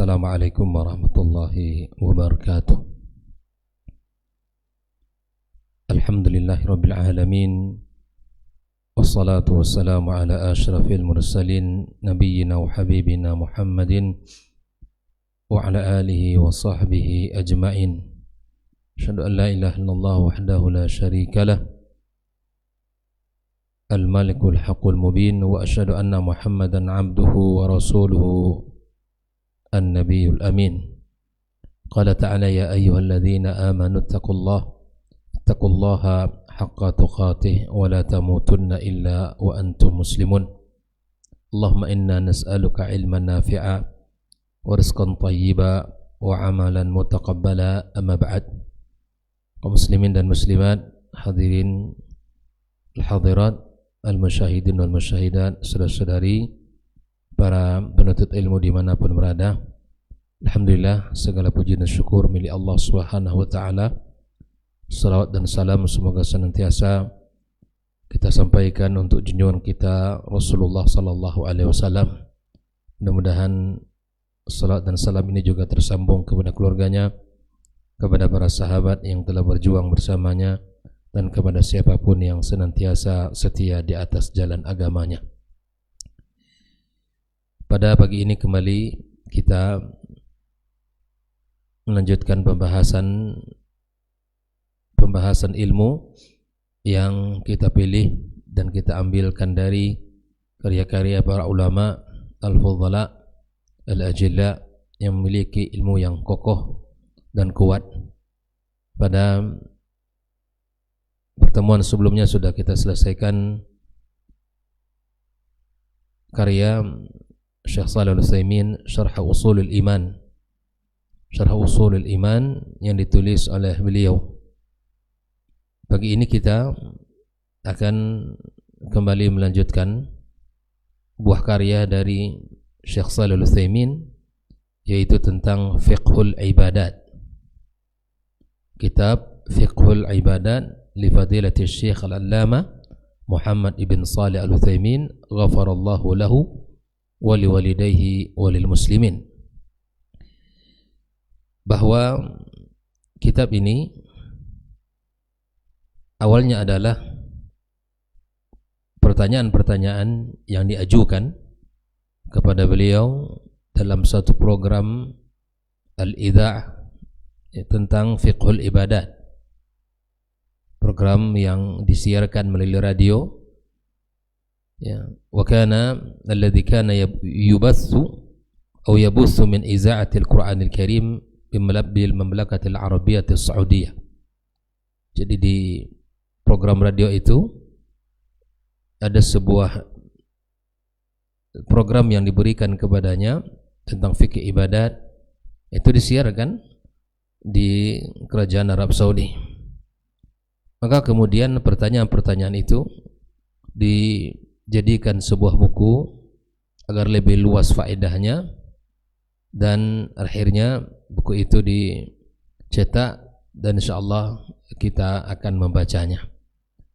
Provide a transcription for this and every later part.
Assalamualaikum warahmatullahi wabarakatuh. Alhamdulillahirabbil alamin. Wassalatu wassalamu ala asyrafil mursalin nabiyyina wa habibina Muhammadin wa ala alihi wa sahbihi ajma'in. Asyhadu an la ilaha illallah wahdahu la syarika lah. Al-Malikul Haqqul Mubin wa asyhadu anna Muhammadan abduhu wa rasuluhu An-Nabiyul Amin. Qala ta'ala ya ayyuhalladzina amanu ittaqullaha haqqa tuqatih wa la tamutunna illa wa antum muslimun. Allahumma inna nas'aluka ilman nafi'a wa rizqan thayyiba wa amalan mutaqabbala, amma ba'd. Kaum muslimin dan muslimat, hadirin al-hadirat, al-musyahidin wal musyahidat, saudara-saudari, para penuntut ilmu dimanapun berada, alhamdulillah segala puji dan syukur milik Allah Subhanahu wa ta'ala. Salawat dan salam semoga senantiasa kita sampaikan untuk junjungan kita Rasulullah sallallahu alaihi wasallam. Mudah-mudahan salawat dan salam ini juga tersambung kepada keluarganya, kepada para sahabat yang telah berjuang bersamanya, dan kepada siapapun yang senantiasa setia di atas jalan agamanya. Pada pagi ini kembali kita melanjutkan pembahasan ilmu yang kita pilih dan kita ambilkan dari karya-karya para ulama al-fudhala al-ajilla yang memiliki ilmu yang kokoh dan kuat. Pada pertemuan sebelumnya sudah kita selesaikan karya Syekh Shalih Al-Utsaimin, Syarh Ushulul Iman. Syarh Ushulul Iman yang ditulis oleh beliau. Pagi ini kita akan kembali melanjutkan buah karya dari Syekh Shalih Al-Utsaimin, yaitu tentang Fiqhul Ibadat. Kitab Fiqhul Ibadat li Fadilati Syekh Al-Allamah Muhammad ibn Shalih Al-Utsaimin, ghafarallahu lahu wa liwalidayhi wa lil muslimin. Bahwa kitab ini awalnya adalah pertanyaan-pertanyaan yang diajukan kepada beliau dalam satu program Al-Idha' tentang Fiqhul Ibadat, program yang disiarkan melalui radio. Ya, wa kana alladhi kana yubathu atau yabuthu min iza'atil Qur'anil Karim bil Mamlakatil Arabiyatis Saudiyah. Jadi di program radio itu ada sebuah program yang diberikan kepadanya tentang fikih ibadat, itu disiarkan di kerajaan Arab Saudi. Maka kemudian pertanyaan-pertanyaan itu dijadikan sebuah buku agar lebih luas faedahnya, dan akhirnya buku itu dicetak dan insyaallah kita akan membacanya.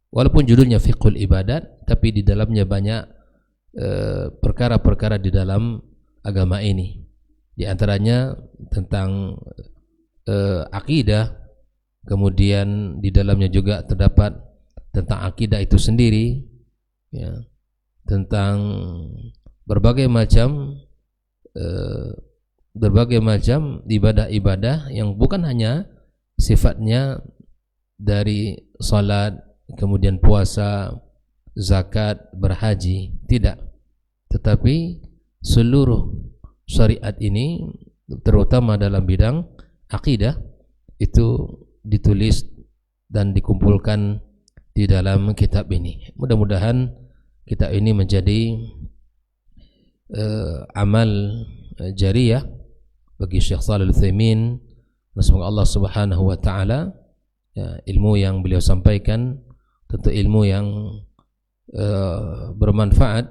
Walaupun judulnya Fiqhul Ibadat, tapi di dalamnya banyak perkara-perkara di dalam agama ini. Di antaranya tentang akidah, kemudian di dalamnya juga terdapat tentang akidah itu sendiri, ya, tentang berbagai macam ibadah-ibadah yang bukan hanya sifatnya dari salat, kemudian puasa, zakat, berhaji, tidak, tetapi seluruh syariat ini, terutama dalam bidang akidah, itu ditulis dan dikumpulkan di dalam kitab ini. Mudah-mudahan kitab ini menjadi amal jariyah bagi Syekh Shalih Al-Utsaimin. Semoga Allah Subhanahu wa ta'ala, ya, ilmu yang beliau sampaikan tentu ilmu yang bermanfaat,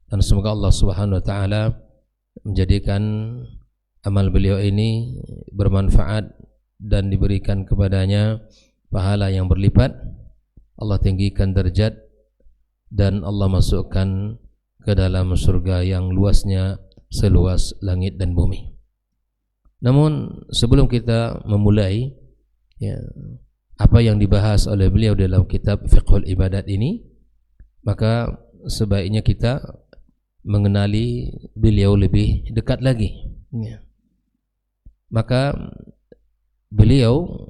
dan semoga Allah Subhanahu wa ta'ala menjadikan amal beliau ini bermanfaat dan diberikan kepadanya pahala yang berlipat. Allah tinggikan derajat dan Allah masukkan ke dalam surga yang luasnya seluas langit dan bumi. Namun sebelum kita memulai ya, apa yang dibahas oleh beliau dalam kitab Fiqhul Ibadat ini, maka sebaiknya kita mengenali beliau lebih dekat lagi ya. Maka beliau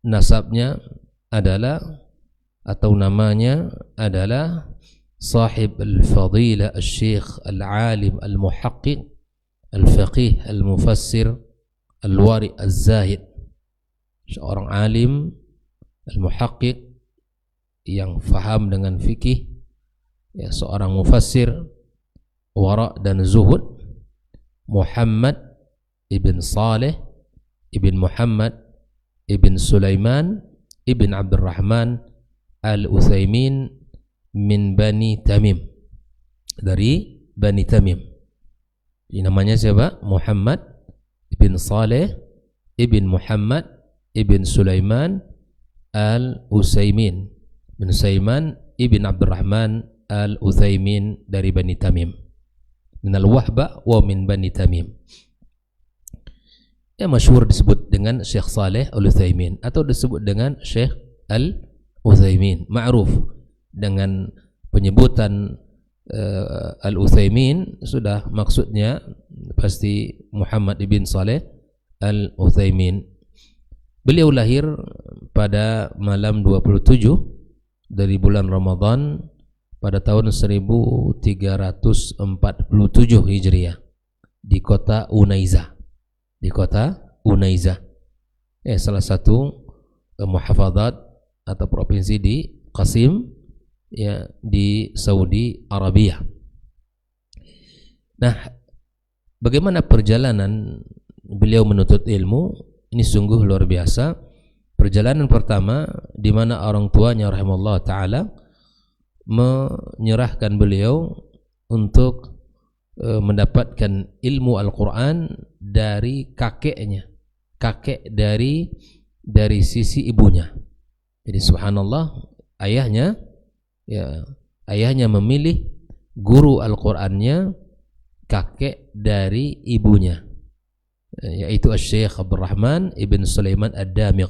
nasabnya adalah atau namanya adalah Sahib al-Fadilah al-Syekh al-Alim al-Muhaqqiq al-Faqih al-Mufassir al-Wari al-Zahid, seorang alim al-Muhaqqiq yang faham dengan fikih ya, seorang mufassir wara' dan zuhud, Muhammad ibn Saleh ibn Muhammad ibn Sulaiman ibn Abdurrahman al-Utsaimin min Bani Tamim, dari Bani Tamim. Ini namanya siapa? Muhammad ibn Saleh ibn Muhammad ibn Sulaiman al-Utsaimin bin Sulaiman ibn Abdurrahman al-Utsaimin dari Bani Tamim, min al-Wahba wa min Bani Tamim. Yang masyhur disebut dengan Syekh Saleh Al-Utsaimin atau disebut dengan Syekh Al-Utsaimin, ma'ruf dengan penyebutan Al-Utsaimin sudah maksudnya pasti Muhammad ibn Saleh Al-Utsaimin. Beliau lahir pada malam 27 dari bulan Ramadan pada tahun 1347 Hijriah di kota Unaiza. Di kota Unaiza, salah satu muhafadzat atau provinsi di Qasim ya, di Saudi Arabia. Nah, bagaimana perjalanan beliau menuntut ilmu? Ini sungguh luar biasa. Perjalanan pertama di mana orang tuanya rahimahullah taala menyerahkan beliau untuk mendapatkan ilmu Al-Quran dari kakeknya, kakek dari sisi ibunya. Jadi subhanallah, ayahnya memilih guru Al-Qurannya kakek dari ibunya, yaitu Syekh Abdurrahman ibn Sulaiman Ad-Damiq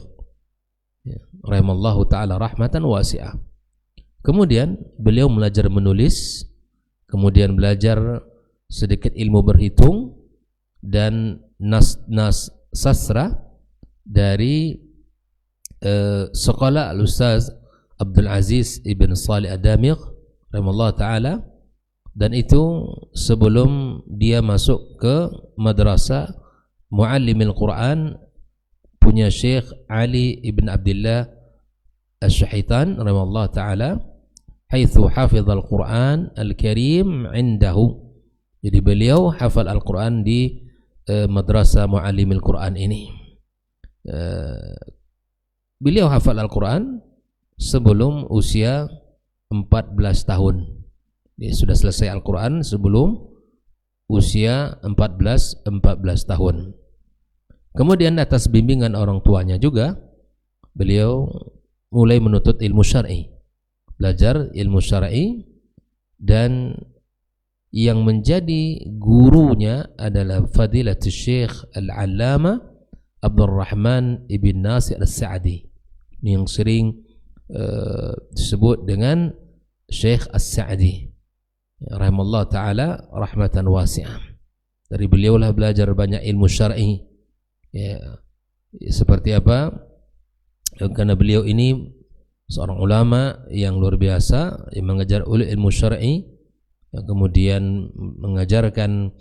rahimallahu ta'ala rahmatan wasi'ah. Kemudian beliau belajar menulis, kemudian belajar sedikit ilmu berhitung dan nas sastra dari sekolah Al-Ustaz Abdul Aziz ibn Salih Ad-Damiq rahimallahu ta'ala, dan itu sebelum dia masuk ke madrasah Muallimil Quran punya Syekh Ali ibn Abdullah Asy-Syaitan rahimallahu ta'ala, haitsu hafizal Quran al-Karim indahu. Jadi beliau hafal Al-Quran di madrasah Muallimil Quran ini. Beliau hafal Al-Quran sebelum usia 14 tahun. Dia sudah selesai Al-Quran sebelum usia 14 tahun. Kemudian atas bimbingan orang tuanya juga beliau mulai menuntut ilmu syar'i, belajar ilmu syar'i, dan yang menjadi gurunya adalah Fadilatul Syekh Al-Allamah Abdurrahman ibn Nasir As-Sa'di, yang sering disebut dengan Syekh As-Sa'di rahimallahu ta'ala rahmatan wasi'ah. Dari beliaulah belajar banyak ilmu syar'i ya. Seperti apa? Karena beliau ini seorang ulama yang luar biasa yang mengajar ilmu syar'i, yang kemudian mengajarkan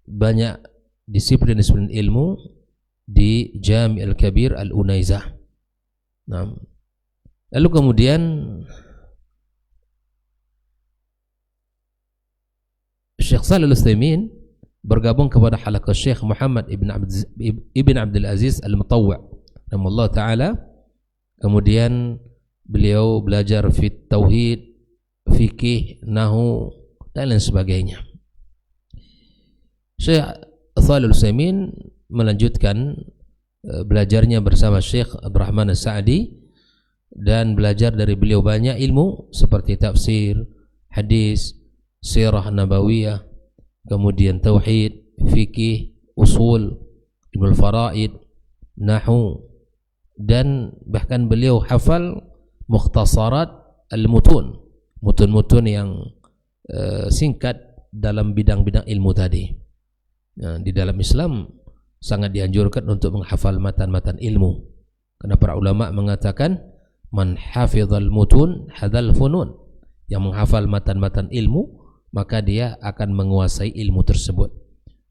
banyak disiplin-disiplin ilmu di Jami' Al-Kabir Al-Unaizah. Nah, lalu kemudian Syekh Shalih Al-Utsaimin bergabung kepada halaqah Syekh Muhammad ibn Abdul Aziz Al-Mutawwi' rahimahullah ta'ala. Kemudian beliau belajar fit tauhid, fikih, nahu, dan lain sebagainya. Syekh Shalih Al-Utsaimin melanjutkan belajarnya bersama Syekh Abdurrahman As-Sa'di dan belajar dari beliau banyak ilmu seperti tafsir, hadis, sirah nabawiyah, kemudian tauhid, fikih, usul, ilmu faraid, nahwu, dan bahkan beliau hafal mukhtasarat al-mutun, mutun-mutun yang singkat dalam bidang-bidang ilmu tadi. Nah, di dalam Islam sangat dianjurkan untuk menghafal matan-matan ilmu, karena para ulama mengatakan man hafizal mutun hadzal funun, yang menghafal matan-matan ilmu maka dia akan menguasai ilmu tersebut.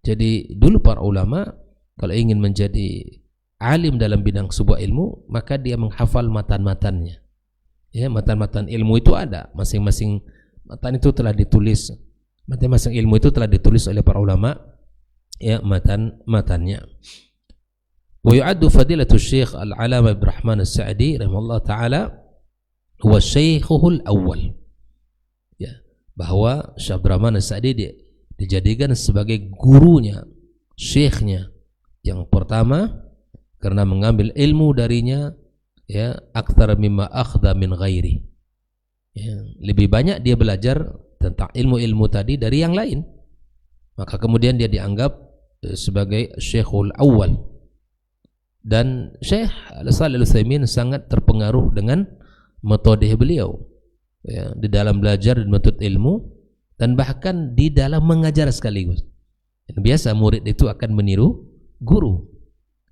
Jadi dulu para ulama kalau ingin menjadi alim dalam bidang sebuah ilmu, maka dia menghafal matan-matannya. Ya, matan-matan ilmu itu ada, masing-masing matan itu telah ditulis, masing-masing ilmu itu telah ditulis oleh para ulama, ya, matan-matannya. Wa yu'addu fadilatu Syekh Al-Alama Abdul Rahman As-Sa'di rahimahullah taala huwa syaikhuhul awwal. Ya, bahwa Syekh Abdul Rahman As-Sa'di dijadikan sebagai gurunya, syekhnya yang pertama, karena mengambil ilmu darinya, ya, aktsar mimma akhda min ghairi. Ya, lebih banyak dia belajar tentang ilmu-ilmu tadi dari yang lain. Maka kemudian dia dianggap sebagai syekhul awal. Dan Syekh Shalih Al-Utsaimin sangat terpengaruh dengan metode beliau, ya, di dalam belajar dan menuntut ilmu, dan bahkan di dalam mengajar sekaligus. Dan biasa murid itu akan meniru guru.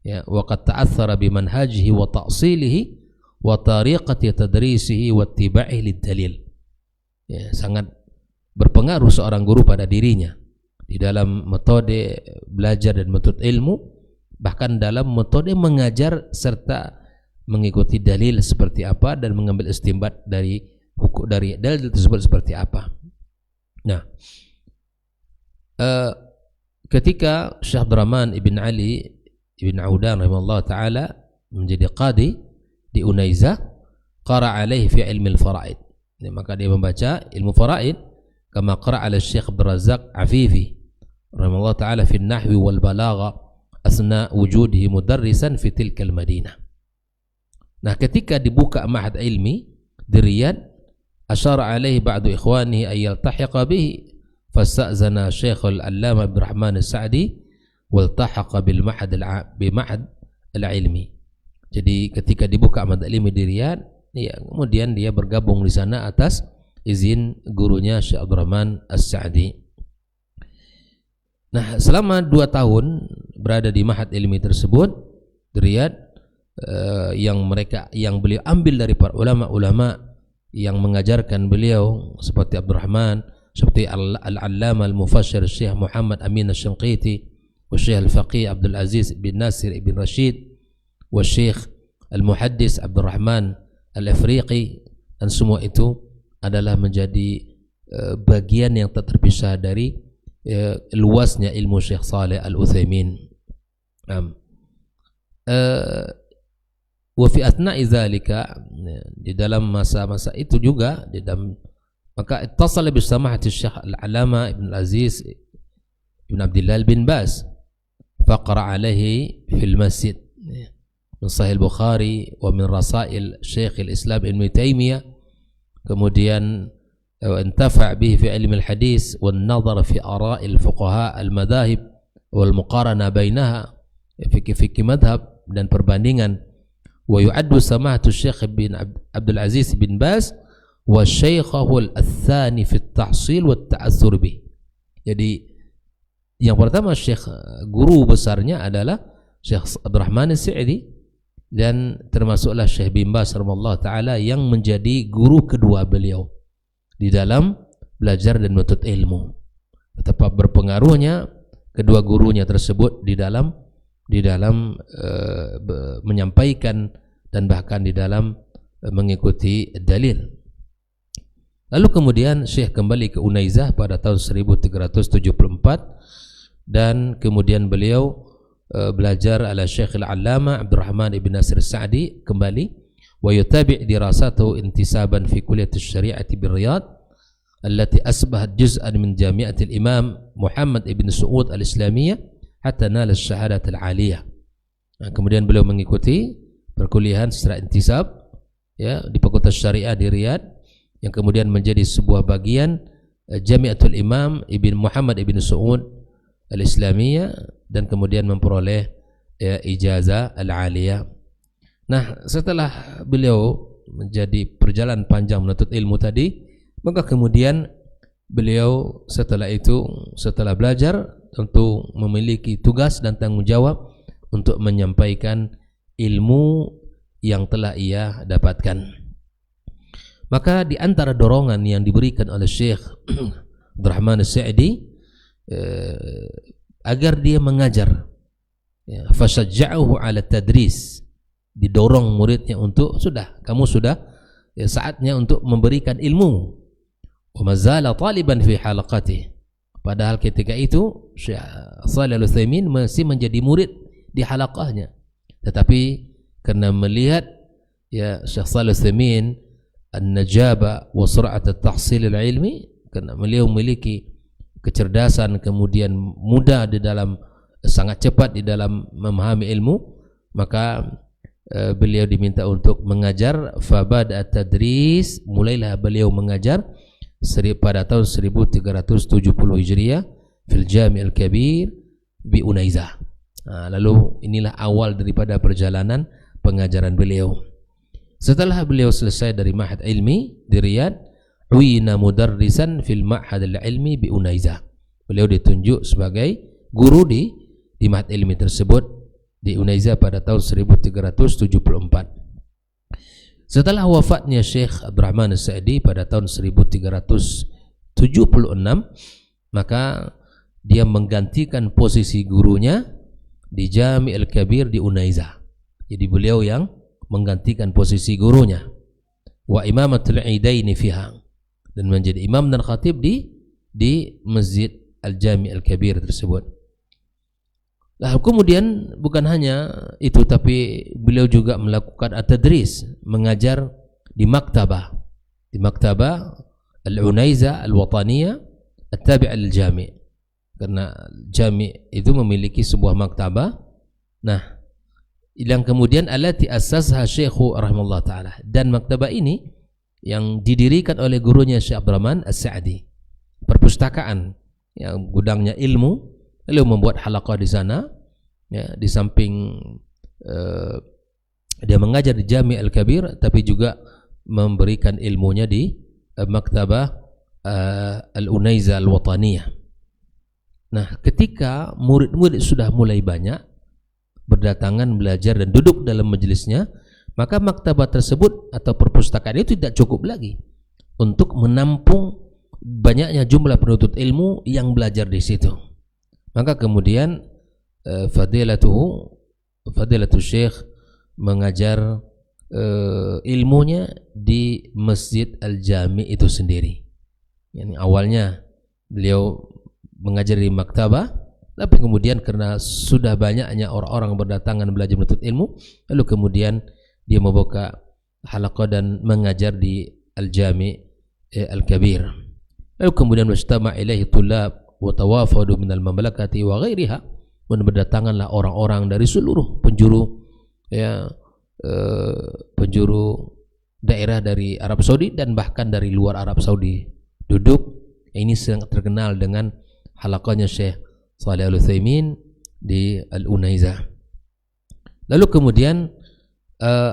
Ya, wa qad ta'athara bi manhajihi wa ta'silihi wa tariqati tadrisihi wa ittiba'ihi lid-dalil. Ya, sangat berpengaruh seorang guru pada dirinya di dalam metode belajar dan menuntut ilmu, bahkan dalam metode mengajar serta mengikuti dalil seperti apa dan mengambil istinbat dari hukum dari dalil tersebut seperti apa. Nah, ketika Syekh Abdurrahman ibn Ali ibn Audan rahimahullah ta'ala menjadi qadi di Unaizah, qara alaihi fi ilmi al-fara'id. Maka dia membaca ilmu faraid kama qara ala Syekh Abdul Razak Afifi rahimahullah ta'ala fi an-nahwi wal balagha asna wujudihi mudarrisan fi tilka al-Madinah. Nah, ketika dibuka ma'had ilmi di Riyadh, asyara alaihi ba'du ikhwanihi ay yaltahiqa bihi, fasta'zana Syekh al-Allama Abdul Rahman As-Sa'di waltahaqa bil ma'had al-ilmi. Jadi ketika dibuka ma'had ilmi di Riyadh, ya, kemudian dia bergabung di sana atas izin gurunya Syekh Abdul Rahman As-Sa'di. Nah, selama 2 tahun berada di ma'had ilmi tersebut di Riyadh, yang beliau ambil dari para ulama-ulama yang mengajarkan beliau seperti Abdul Rahman, seperti Al-Allama Al-Mufassir Syekh Muhammad Amin Asy-Syanqiti, والشيخ الفقيه عبد العزيز بن ناصر بن رشيد, والشيخ المحدث عبد الرحمن الأفريقي, dan semua itu adalah menjadi bagian yang tak terpisah dari luasnya ilmu Syekh Shalih Al-Utsaimin. Wa fi athna'i dzalika, di dalam masa-masa itu juga, di dalam, maka ittasala bi samahati Syekh Al-Alama Ibn Aziz Ibn Abdillah bin Baz, faqra alaihi fil masjid min Sahih Bukhari wa min rasail Syekh al-Islam Ibn Taimiyah. Kemudian intafa' bihi fi ilmi al-hadis wan nazar fi ara'il fuqaha al-madahib wal muqarana bainaha, fikih madhab dan perbandingan. Wa yu'addu samahatu Syekh bin Abdul Aziz bin Baz wa syaikhahu al-thani fi at-tahsil wa at-ta'assur bih. Jadi yang pertama Syekh, guru besarnya adalah Syekh Abdul Rahman As-Sa'di, dan termasuklah Syekh bin Baz rahimahullah taala yang menjadi guru kedua beliau di dalam belajar dan menuntut ilmu. Betapa berpengaruhnya kedua gurunya tersebut di dalam menyampaikan dan bahkan di dalam mengikuti dalil. Lalu kemudian Syekh kembali ke Unaizah pada tahun 1374, dan kemudian beliau belajar ala Syekh Al-Allama Abdul Rahman Ibn Nasir As-Sa'di kembali, wa yutabi' dirasatuhu intisaban fi kulliyat asy-syari'ati bi Riyadh allati asbahat juz'an min Jami'at al-Imam Muhammad Ibn Saud Al-Islamiyah hatta nala asy-syahadat al-'aliyah. Nah, kemudian beliau mengikuti perkuliahan secara intisab, ya, di Fakultas Syariah di Riyadh, yang kemudian menjadi sebuah bagian Jami'atul Imam Ibn Muhammad Ibn Saud al-Islamiyah dan kemudian memperoleh ijazah al-aliyah. Nah, setelah beliau menjadi perjalanan panjang menuntut ilmu tadi, maka kemudian beliau setelah belajar tentu memiliki tugas dan tanggung jawab untuk menyampaikan ilmu yang telah ia dapatkan. Maka di antara dorongan yang diberikan oleh Syekh Abdurrahman As-Sa'di agar dia mengajar, fasajja'ahu 'ala tadris, didorong muridnya untuk kamu sudah saatnya untuk memberikan ilmu. Wa mazala taliban fi halaqati, padahal ketika itu Syekh Shalih Al-Utsaimin masih menjadi murid di halaqahnya, tetapi karena melihat Syekh Shalih Al-Utsaimin an-najaba wa sur'at at-tahsil al-ilmi, karena beliau memiliki kecerdasan kemudian mudah di dalam sangat cepat di dalam memahami ilmu, maka beliau diminta untuk mengajar. Fabada at-tadris, mulailah beliau mengajar pada tahun 1370 Hijriah fil Jami' al-Kabir bi Unaizah. Lalu inilah awal daripada perjalanan pengajaran beliau. Setelah beliau selesai dari Ma'had Ilmi di Riyadh, uina mudarrisan fil Ma'had al-Ilmi bi Unaizah. Beliau ditunjuk sebagai guru di Ma'had Ilmi tersebut di Unaizah pada tahun 1374. Setelah wafatnya Syekh Abdurrahman As-Sa'di pada tahun 1376, maka dia menggantikan posisi gurunya di Jami' al-Kabir di Unaizah. Jadi beliau yang menggantikan posisi gurunya. Wa imamatul idaini fiha, dan menjadi imam dan khatib di Masjid Al-Jami' Al-Kabir tersebut. Lalu kemudian bukan hanya itu, tapi beliau juga melakukan at-tadris, mengajar di maktabah Al-Unaizah Al-Wataniyah at-tabi'ah lil-Jami', karena Jami' itu memiliki sebuah maktabah. Nah, yang kemudian allati assasha Syekhu rahimahullah ta'ala, dan maktabah ini yang didirikan oleh gurunya Syekh Abdurrahman As-Sa'di, perpustakaan yang gudangnya ilmu. Lalu membuat halaqah di sana, di samping dia mengajar di Jami' Al-Kabir, tapi juga memberikan ilmunya di maktabah Al-Unaizah Al-Wataniyah. Nah, ketika murid-murid sudah mulai banyak berdatangan belajar dan duduk dalam majelisnya, maka maktabah tersebut atau perpustakaan itu tidak cukup lagi untuk menampung banyaknya jumlah penuntut ilmu yang belajar di situ. Maka kemudian fadilatul Syekh mengajar ilmunya di Masjid Al-Jami' itu sendiri. Yang awalnya beliau mengajar di maktabah, tapi kemudian karena sudah banyaknya orang-orang berdatangan belajar menuntut ilmu, lalu kemudian dia membuka halaqah dan mengajar di Al-Jami' Al-Kabir. Lalu kemudian wastama' ilaihi tullab wa tawafadu minal mamlakati wa ghairiha, dan berdatanganlah orang-orang dari seluruh penjuru penjuru daerah dari Arab Saudi dan bahkan dari luar Arab Saudi duduk. Ini sangat terkenal dengan halaqahnya Syekh Shalih Al-Utsaimin di Al-Unaizah. Lalu kemudian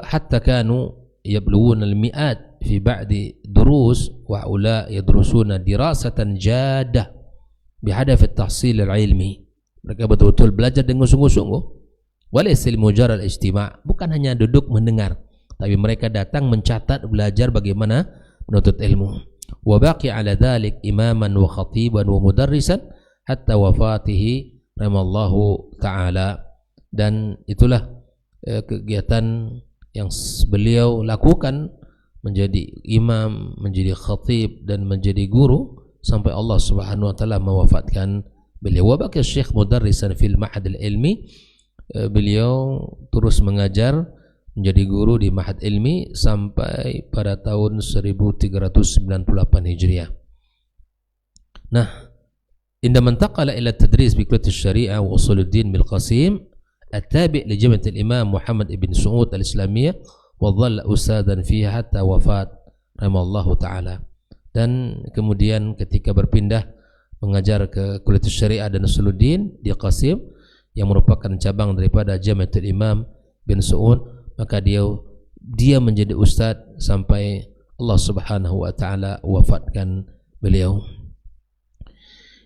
hatta kanu yablughuna al-mi'at fi ba'di durus wa ula yadrusuna dirasatan jaddah bihadaf at-tahsil al-ilmi. Mereka betul-betul belajar dengan sungguh-sungguh. Walaysa mujarrad al-istima', bukan hanya duduk mendengar, tapi mereka datang mencatat, belajar bagaimana menuntut ilmu. Wa baqi 'ala dzalik imaman wa khatiban wa mudarrisan hatta wafatihi rahimallahu ta'ala. Dan itulah kegiatan yang beliau lakukan, menjadi imam, menjadi khatib, dan menjadi guru sampai Allah Subhanahu wa taala mewafatkan beliau. Wa baqiya Syekh mudarrisan fil Ma'had al-Ilmi, beliau terus mengajar menjadi guru di Ma'had Ilmi sampai pada tahun 1398 Hijriah. Nah, indama intaqala ila tadris bi kulliyat asy-syari'ah wa usuluddin bil Qasim at-tabi' li Jami'at al-Imam Muhammad ibn Saud al-Islamiyah wa dhalla usadan fiha hatta wafat rahimallahu ta'ala. Dan kemudian ketika berpindah mengajar ke Kuliah Syariah dan Usuluddin di Qasim yang merupakan cabang daripada Jamiatul Imam bin Saud, maka dia menjadi ustaz sampai Allah Subhanahu wa taala wafatkan beliau.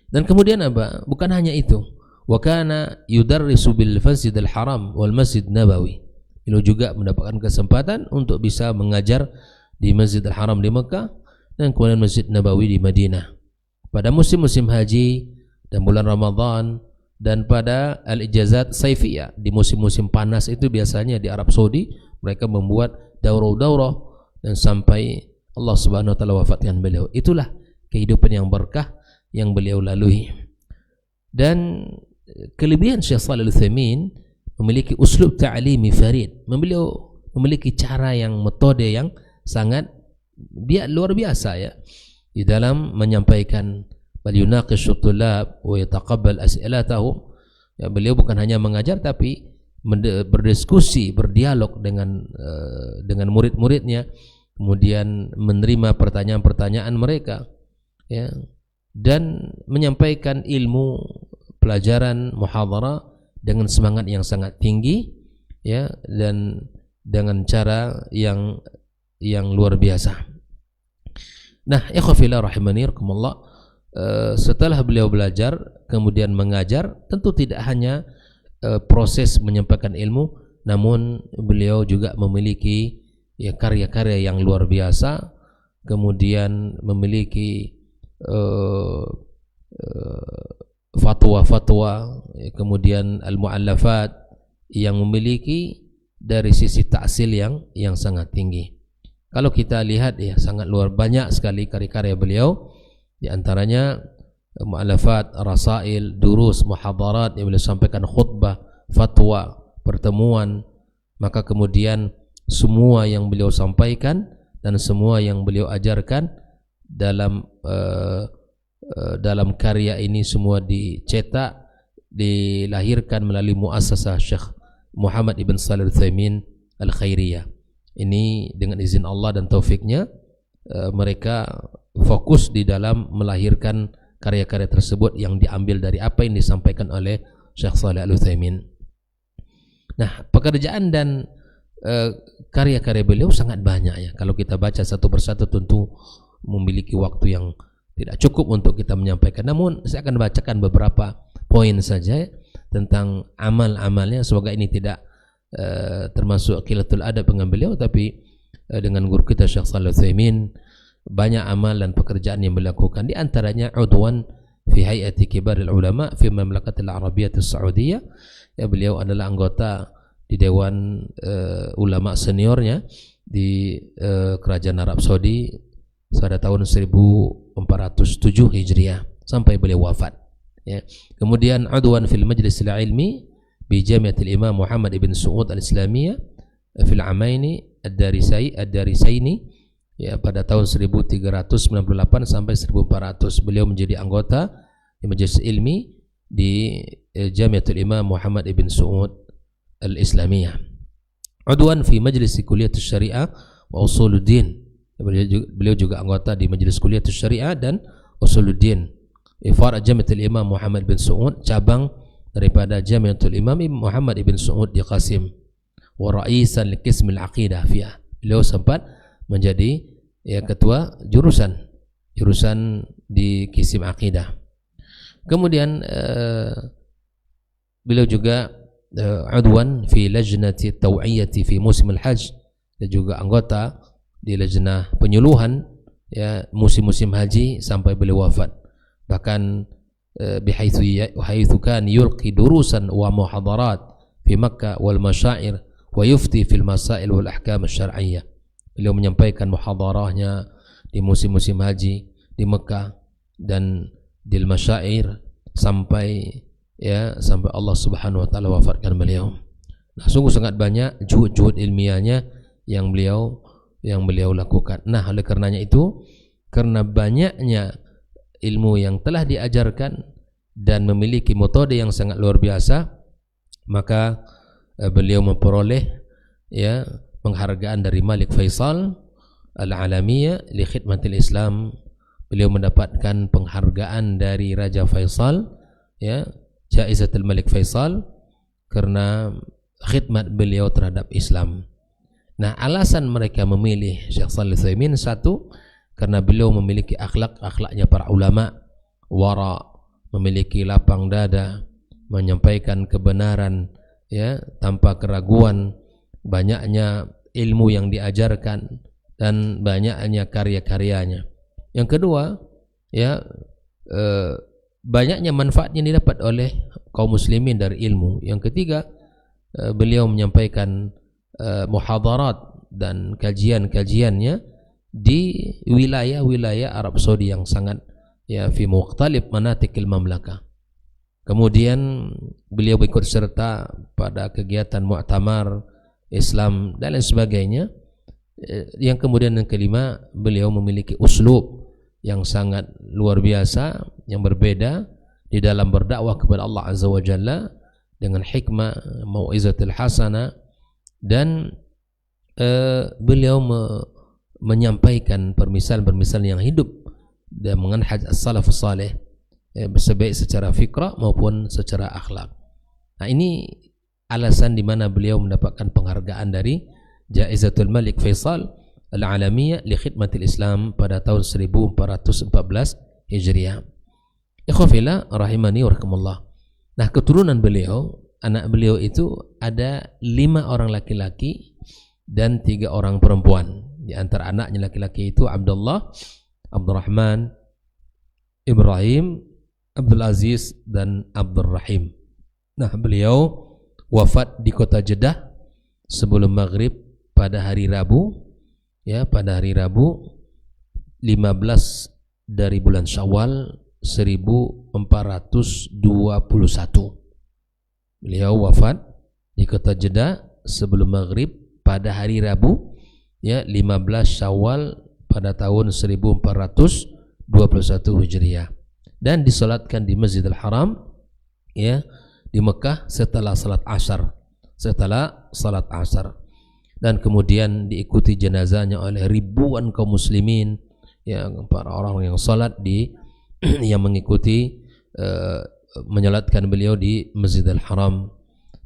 Dan kemudian apa? Bukan hanya itu. Wa kana yudarrisu bil Masjidil Haram wal Masjid Nabawi. Beliau juga mendapatkan kesempatan untuk bisa mengajar di Masjidil Haram di Mekah dan kemudian Masjid Nabawi di Madinah. Pada musim-musim haji dan bulan Ramadan dan pada al-ijazat saifiyah, di musim-musim panas itu biasanya di Arab Saudi mereka membuat daurah-daurah dan sampai Allah Subhanahu wa taala wafatkan beliau. Itulah kehidupan yang berkah yang beliau lalui. Dan kelebihan Syekh Shalih Al-Utsaimin memiliki uslub ta'limi farid. Beliau memiliki cara yang metode yang sangat luar biasa ya di dalam menyampaikan. Bal yunaqishu tulab wa yataqabbal as'ilatahum. Ya, beliau bukan hanya mengajar tapi berdiskusi, berdialog dengan murid-muridnya, kemudian menerima pertanyaan-pertanyaan mereka ya, dan menyampaikan ilmu pelajaran muhadharah dengan semangat yang sangat tinggi ya, dan dengan cara yang luar biasa. Nah, ikhwafillah rahimani rahimakumullah, setelah beliau belajar kemudian mengajar, tentu tidak hanya proses menyampaikan ilmu, namun beliau juga memiliki ya karya-karya yang luar biasa, kemudian memiliki fatwa-fatwa, kemudian al-mu'allafat yang memiliki dari sisi ta'sil yang sangat tinggi. Kalau kita lihat ya sangat luar banyak sekali karya-karya beliau, di antaranya mu'allafat, rasail, durus, muhadharat yang beliau sampaikan, khutbah, fatwa, pertemuan. Maka kemudian semua yang beliau sampaikan dan semua yang beliau ajarkan dalam karya ini semua dicetak, dilahirkan melalui muassasah Syekh Muhammad ibn Shalih Al-Utsaimin Al-Khairiyah. Ini dengan izin Allah dan taufiknya mereka fokus di dalam melahirkan karya-karya tersebut yang diambil dari apa yang disampaikan oleh Syekh Shalih Al-Utsaimin. Nah, pekerjaan dan karya-karya beliau sangat banyak ya. Kalau kita baca satu persatu tentu memiliki waktu yang tidak cukup untuk kita menyampaikan. Namun saya akan bacakan beberapa poin saja tentang amal-amalnya. Semoga ini tidak termasuk qillatul adab dengan beliau, tapi dengan guru kita Syekh Shalih Al-Utsaimin banyak amal dan pekerjaan yang beliau lakukan. Di antaranya udwan fi hay'ati kibaril ulama fi Mamlakatil Arabiyyah As-Saudiyah. Ya, beliau adalah anggota di dewan ulama seniornya di kerajaan Arab Saudi pada tahun 1407 Hijriah sampai beliau wafat ya. Kemudian udwan fil majlisil ilmi bi Jamiatil Imam Muhammad ibn Saud Al-Islamiyah fil amaini ad-darisaini ya, pada tahun 1398 sampai 1400 beliau menjadi anggota di majelis ilmi di Jamiatul Imam Muhammad ibn Saud Al-Islamiyah. Udwan fi majlis Kuliah Syariah wa Usuluddin. Beliau juga anggota di majelis Kuliah Syariah dan Usuluddin. Far' Jamiatul Imam Muhammad bin Saud, cabang daripada Jamiatul Imam Muhammad ibn Saud di Qasim. Wa ra'isan li qism al-aqidah fiha. Beliau sempat menjadi ya ketua jurusan di Qasim Aqidah. Kemudian beliau juga udwan fi lajnati taw'iyati fi musim al-hajj, dan juga anggota di lajnah penyuluhan ya musim-musim haji sampai beliau wafat. Bahkan bihaitsu kan yulqi durusan wa muhadarat fi Makkah wal masyair wa yufti fil masail wal ahkam asy-syar'iyyah. Beliau menyampaikan muhadarahnya di musim-musim haji di Mekah dan di masyair sampai Allah Subhanahu wa taala wafatkan beliau. Nah, sungguh sangat banyak juhud ilmiahnya yang beliau lakukan. Nah, oleh karenanya itu, karena banyaknya ilmu yang telah diajarkan dan memiliki metode yang sangat luar biasa, maka beliau memperoleh ya penghargaan dari Malik Faisal Al-Alamiyah li khidmatil Islam beliau mendapatkan penghargaan dari Raja Faisal, ya, Jaizatul Malik Faisal, karena khidmat beliau terhadap Islam. Nah, alasan mereka memilih Syekh Shalih Utsaimin, satu, karena beliau memiliki akhlaknya para ulama, wara, memiliki lapang dada, menyampaikan kebenaran, ya, tanpa keraguan, banyaknya ilmu yang diajarkan dan banyaknya karya-karyanya. Yang kedua, ya, banyaknya manfaat yang didapat oleh kaum muslimin dari ilmu. Yang ketiga, beliau menyampaikan muhadarat dan kajian-kajiannya di wilayah-wilayah Arab Saudi yang sangat, ya, fi mukhtalif manatikil mamlakah. Kemudian beliau ikut serta pada kegiatan muktamar Islam dan lain sebagainya. Yang kemudian yang kelima, beliau memiliki uslub yang sangat luar biasa, yang berbeda di dalam berdakwah kepada Allah Azza wa Jalla dengan hikmah, mau'izatul hasanah, dan beliau menyampaikan permisalan-permisalan yang hidup dan menganhaj as-salafus salih, baik secara fikrah maupun secara akhlak. Nah, ini alasan di mana beliau mendapatkan penghargaan dari Jaizatul Malik Faisal Al-Alamiyah li Khidmatil Islam pada tahun 1414 Hijriah. Ikhwafillah rahimani wa rahimakumullah. Nah, keturunan beliau, anak beliau itu ada 5 orang laki-laki dan 3 orang perempuan. Di antara anaknya laki-laki itu Abdullah, Abdurrahman, Ibrahim, Abdul Aziz, dan Abdul Rahim. Nah, beliau wafat di kota Jeddah sebelum maghrib pada hari Rabu, ya, pada hari Rabu 15 dari bulan Syawal 1421. Beliau wafat di kota Jeddah sebelum maghrib pada hari Rabu, ya, 15 Syawal pada tahun 1421 Hijriah, dan disolatkan di Masjidil Haram, ya, di Mekah setelah salat Asar, dan kemudian diikuti jenazahnya oleh ribuan kaum muslimin, ya, para orang yang salat di yang mengikuti menyolatkan beliau di Masjidil Haram,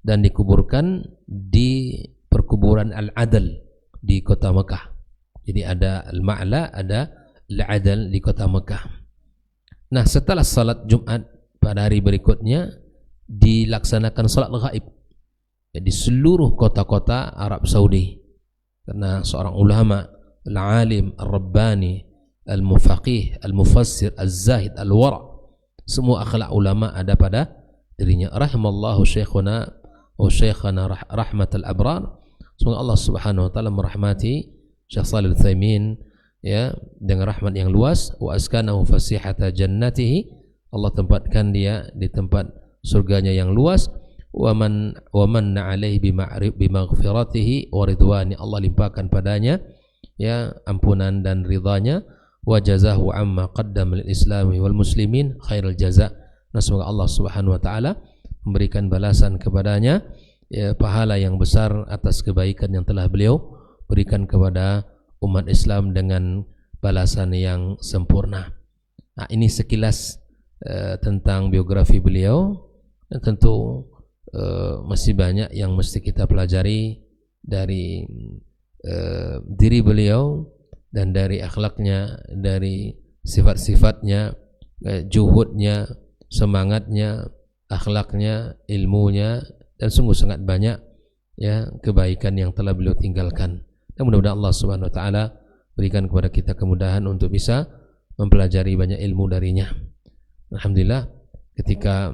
dan dikuburkan di perkuburan Al-Adal di kota Mekah. Jadi ada Al-Ma'la, ada Al-Adal di kota Mekah. Nah, setelah salat Jumat pada hari berikutnya dilaksanakan salat ghaib, ya, di seluruh kota-kota Arab Saudi, karena seorang ulama, al-alim, al-rabbani, al-mufaqih, al-mufassir, al-zahid, al-wara', semua akhlak ulama ada pada dirinya. Rahimallahu syekhuna wa syekhana rahmatal abrar. Semoga Allah Subhanahu wa taala merahmati Syekh Shalih Utsaimin, ya, dengan rahmat yang luas. Wa askanahu fasihata jannatihi, Allah tempatkan dia di tempat surganya yang luas. Wa manna alaihi bimaghfiratihi wa ridwani, Allah limpahkan padanya, ya, ampunan dan ridhanya. Wa jazahu amma qaddama lil islami wal muslimin khairal jaza. Nah, semoga Allah Subhanahu wa taala memberikan balasan kepadanya, ya, pahala yang besar atas kebaikan yang telah beliau berikan kepada umat Islam dengan balasan yang sempurna. Nah, ini sekilas tentang biografi beliau, dan tentu masih banyak yang mesti kita pelajari dari diri beliau dan dari akhlaknya, dari sifat-sifatnya, juhudnya, semangatnya, akhlaknya, ilmunya, dan sungguh sangat banyak, ya, kebaikan yang telah beliau tinggalkan. Dan mudah-mudahan Allah Subhanahu wa taala berikan kepada kita kemudahan untuk bisa mempelajari banyak ilmu darinya. Alhamdulillah, ketika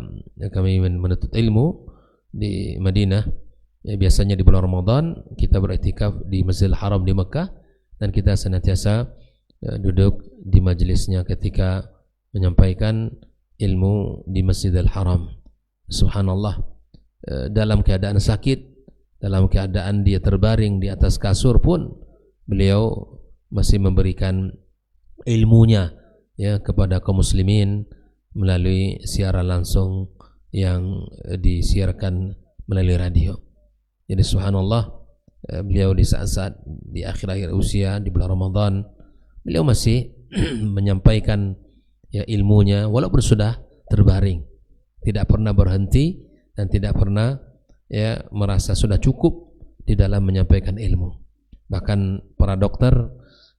kami menuntut ilmu di Madinah, ya, biasanya di bulan Ramadan kita beriktikaf di Masjidil Haram di Mekah, dan kita senantiasa duduk di majelisnya ketika menyampaikan ilmu di Masjidil Haram. Subhanallah, dalam keadaan sakit, dalam keadaan dia terbaring di atas kasur pun beliau masih memberikan ilmunya, ya, kepada kaum muslimin melalui siaran langsung yang disiarkan melalui radio. Jadi subhanallah, beliau di saat-saat di akhir-akhir usia di bulan Ramadan, beliau masih menyampaikan ya ilmunya walaupun sudah terbaring, tidak pernah berhenti dan tidak pernah ya merasa sudah cukup di dalam menyampaikan ilmu. Bahkan para dokter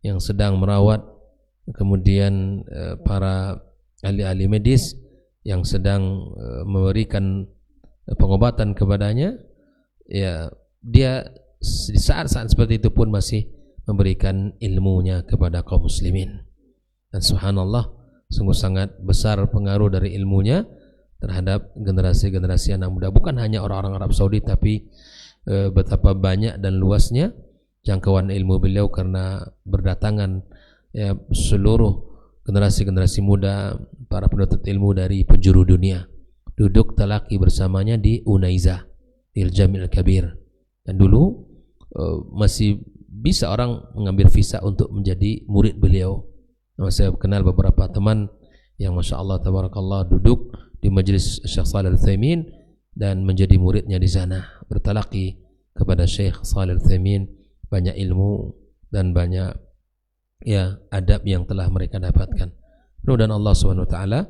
yang sedang merawat, kemudian para ahli-ahli medis yang sedang memberikan pengobatan kepadanya, ya dia di saat-saat seperti itu pun masih memberikan ilmunya kepada kaum muslimin. Dan subhanallah, sungguh sangat besar pengaruh dari ilmunya terhadap generasi-generasi anak muda. Bukan hanya orang-orang Arab Saudi, tapi betapa banyak dan luasnya jangkauan ilmu beliau karena berdatangan ya seluruh generasi-generasi muda, para penuntut ilmu dari penjuru dunia duduk talaki bersamanya di Unaiza, di Al-Jami' Al-Kabir. Dan dulu masih bisa orang mengambil visa untuk menjadi murid beliau. Saya kenal beberapa teman yang Masya Allah tabarakallah duduk di majlis Syekh Shalih Al-Utsaimin dan menjadi muridnya di sana, bertalaki kepada Syekh Shalih Al-Utsaimin, banyak ilmu dan banyak ya adab yang telah mereka dapatkan. Mudah-mudahan Allah Subhanahu wa taala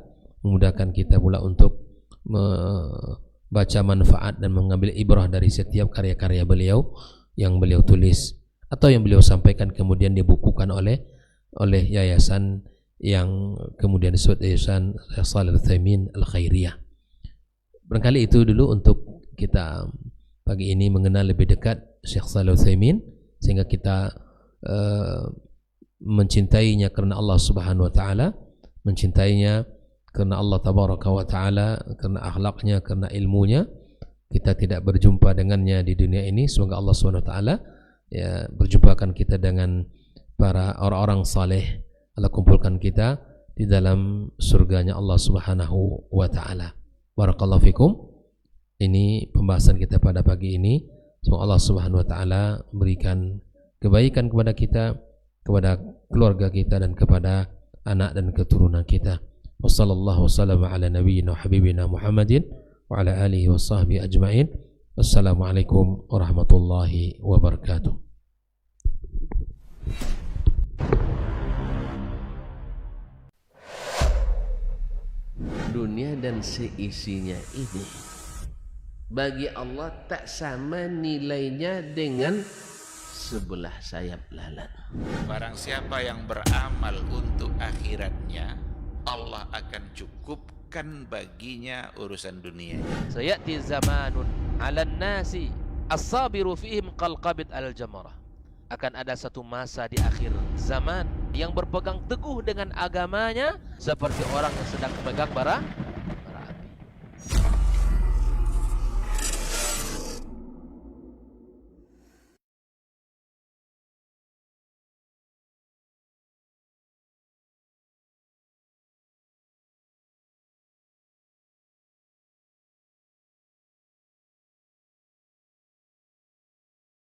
memudahkan kita pula untuk membaca manfaat dan mengambil ibrah dari setiap karya-karya beliau yang beliau tulis atau yang beliau sampaikan kemudian dibukukan oleh yayasan yang kemudian disebut Yayasan Shalih Al-Utsaimin Al-Khairiyah. Barangkali itu dulu untuk kita pagi ini mengenal lebih dekat Syekh Shalih Al-Utsaimin, sehingga kita mencintainya karena Allah Subhanahu wa taala, mencintainya karena Allah Tabaraka wa taala, karena akhlaknya, karena ilmunya. Kita tidak berjumpa dengannya di dunia ini, semoga Allah Subhanahu wa taala ya berjumpakan kita dengan para orang-orang saleh. Allah kumpulkan kita di dalam surganya Allah Subhanahu wa taala. Barakallahu fikum. Ini pembahasan kita pada pagi ini. Semoga Allah Subhanahu wa taala berikan kebaikan kepada kita, kepada keluarga kita dan kepada anak dan keturunan kita. Wassallallahu wasallam ala nabiyyina habibina Muhammadin wa ala alihi wa sahbihi ajma'in. Wassalamualaikum warahmatullahi wabarakatuh. Dunia dan seisinya ini bagi Allah tak sama nilainya dengan sebelah sayap lalat. Barang siapa yang beramal untuk akhiratnya, Allah akan cukupkan baginya urusan dunia. Sayati zamanun 'alan nasi as-sabiru fihim qalqabit al-jamarah. Akan ada satu masa di akhir zaman yang berpegang teguh dengan agamanya seperti orang yang sedang memegang bara